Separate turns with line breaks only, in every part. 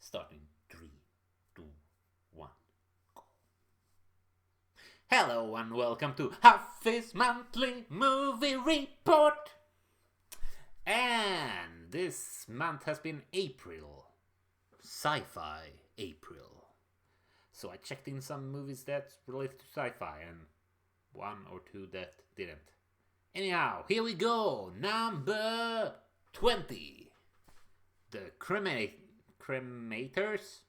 Starting 3, 2, 1, go. Hello and welcome to Haffis Monthly Movie Report. And this month has been April. Sci-fi April. So I checked in some movies that related to sci-fi and one or two that didn't. Anyhow, here we go. Number 20. The Cremators?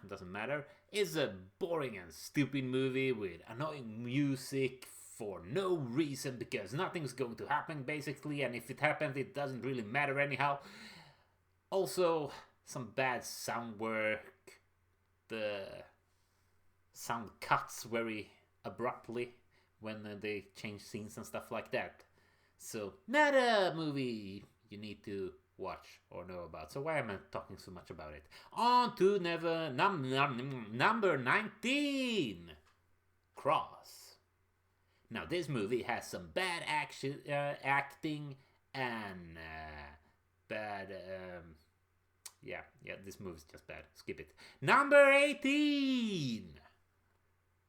Doesn't matter. It's a boring and stupid movie with annoying music for no reason because nothing's going to happen basically, and if it happens it doesn't really matter anyhow. Also, some bad sound work. The sound cuts very abruptly when they change scenes and stuff like that. So, not a movie you need to watch or know about. So why am I talking so much about it? On to number 19. Cross. Now this movie has some bad acting and bad yeah, this movie's just bad. Skip it. Number 18.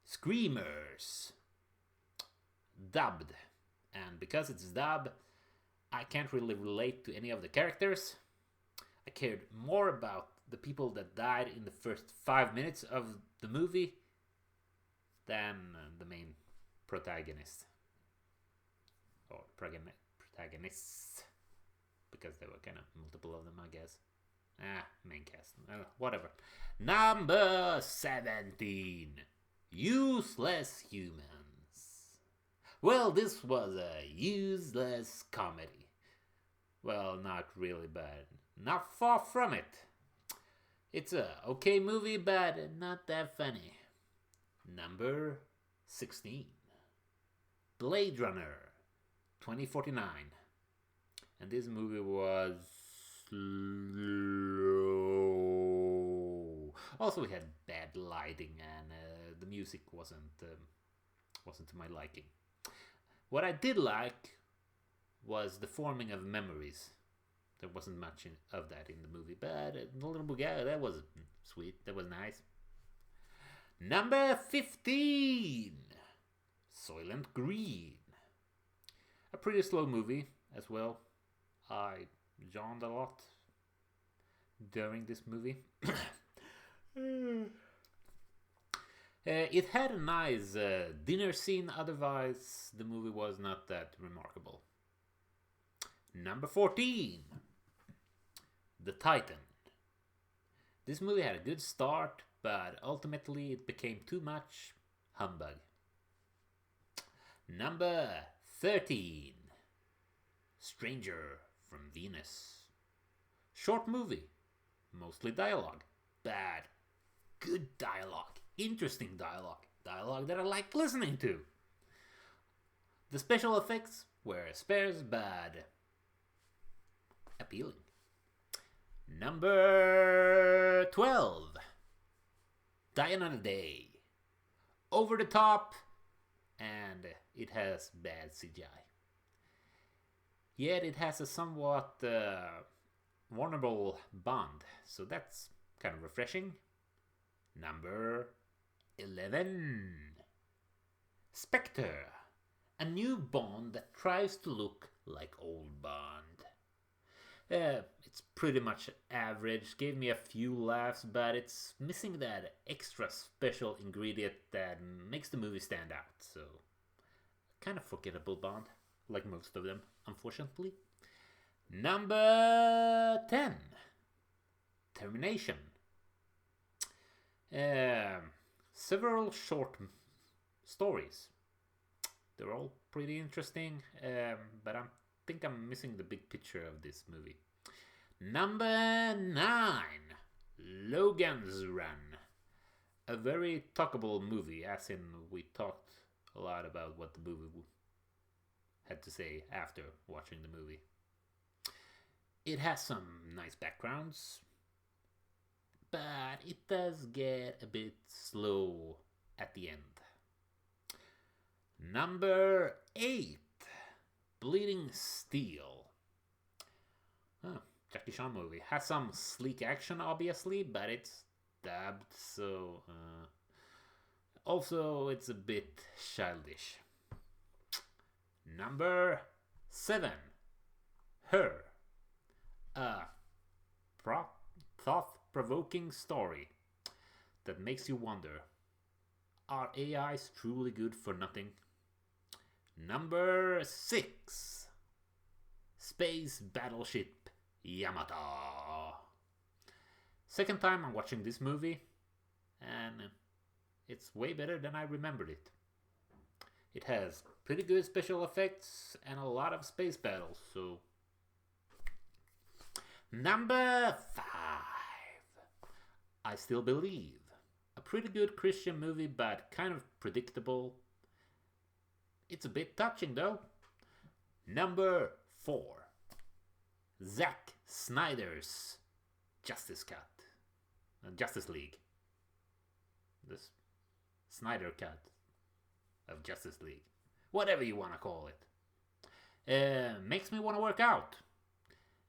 Screamers. Dubbed. And because it's dubbed, I can't really relate to any of the characters. I cared more about the people that died in the first 5 minutes of the movie than the main protagonist. Or protagonists. Because there were kind of multiple of them, I guess. Main cast. Whatever. Number 17. Useless Humans. Well, this was a useless comedy. Well, not really bad. Not far from it. It's a okay movie, but not that funny. Number 16. Blade Runner 2049. And this movie was slow. Also, we had bad lighting and the music wasn't to my liking. What I did like was the forming of memories. There wasn't much of that in the movie, but the little bugatti, that was sweet. That was nice. Number 15. Soylent Green. A pretty slow movie as well. I yawned a lot during this movie. It had a nice dinner scene, otherwise the movie was not that remarkable. Number 14. The Titan. This movie had a good start, but ultimately it became too much humbug. Number 13. Stranger from Venus. Short movie, mostly dialogue, bad, good dialogue. Interesting dialogue that I like listening to. The special effects were sparse but appealing. Number 12. Die Another Day. Over the top, and it has bad CGI. Yet it has a somewhat vulnerable Bond, so that's kind of refreshing. Number 11. Spectre. A new Bond that tries to look like old Bond. It's pretty much average, gave me a few laughs, but it's missing that extra special ingredient that makes the movie stand out. So, kind of forgettable Bond, like most of them, unfortunately. Number 10. Termination. Several short stories. They're all pretty interesting, but I think I'm missing the big picture of this movie. Number 9. Logan's Run. A very talkable movie, as in we talked a lot about what the movie had to say after watching the movie. It has some nice backgrounds, but it does get a bit slow at the end. Number 8. Bleeding Steel. Jackie Chan movie. Has some sleek action, obviously, but it's dubbed, so also it's a bit childish. Number 7. Her. A thought-provoking story that makes you wonder, are AIs truly good for nothing? Number 6. Space Battleship Yamato. Second time I'm watching this movie, and it's way better than I remembered it. It has pretty good special effects and a lot of space battles, so... Number 5. I Still Believe. A pretty good Christian movie, but kind of predictable. It's a bit touching, though. Number 4. Zack Snyder's Justice League. This Snyder cut of Justice League. Whatever you want to call it. Makes me want to work out.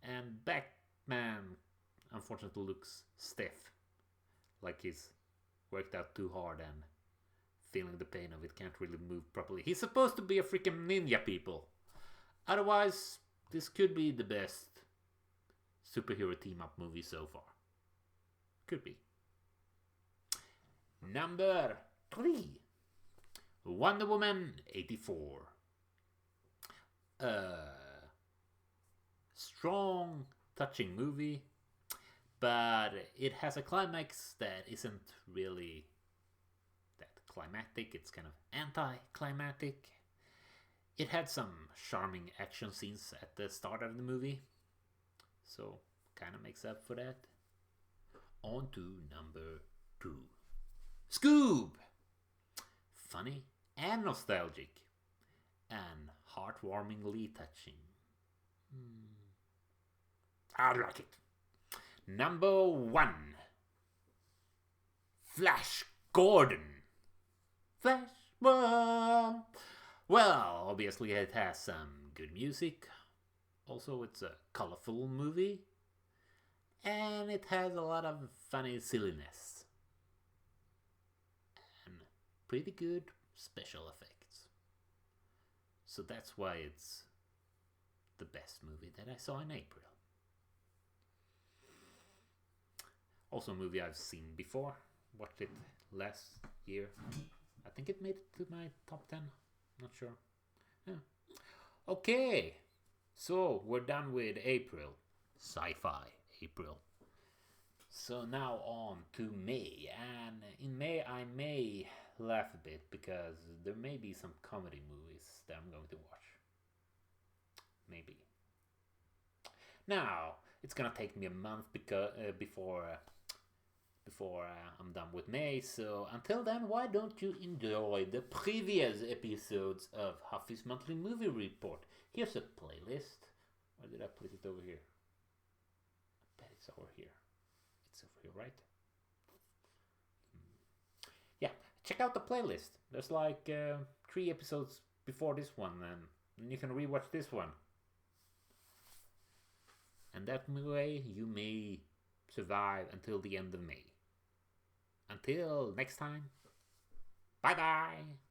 And Batman, unfortunately, looks stiff. Like he's worked out too hard and feeling the pain of it, can't really move properly. He's supposed to be a freaking ninja, people. Otherwise, this could be the best superhero team-up movie so far. Could be. Number 3. Wonder Woman 84. Strong, touching movie, but it has a climax that isn't really that climactic. It's kind of anti-climactic. It had some charming action scenes at the start of the movie, so kind of makes up for that. On to number 2. Scoob! Funny and nostalgic, and heartwarmingly touching. I like it. Number 1. Flash Gordon. Well, obviously it has some good music. Also, it's a colorful movie. And it has a lot of funny silliness. And pretty good special effects. So that's why it's the best movie that I saw in April. Also a movie I've seen before. Watched it last year. I think it made it to my top 10. Not sure. Yeah. Okay. So we're done with April. Sci-fi April. So now on to May. And in May I may laugh a bit because there may be some comedy movies that I'm going to watch. Maybe. Now, it's gonna take me a month before I'm done with May, so until then, why don't you enjoy the previous episodes of Haffis Monthly Movie Report? Here's a playlist. Where did I put it over here? I bet it's over here. It's over here, right? Yeah, check out the playlist. There's like 3 episodes before this one, and you can rewatch this one. And that way you may survive until the end of May. Until next time, bye bye!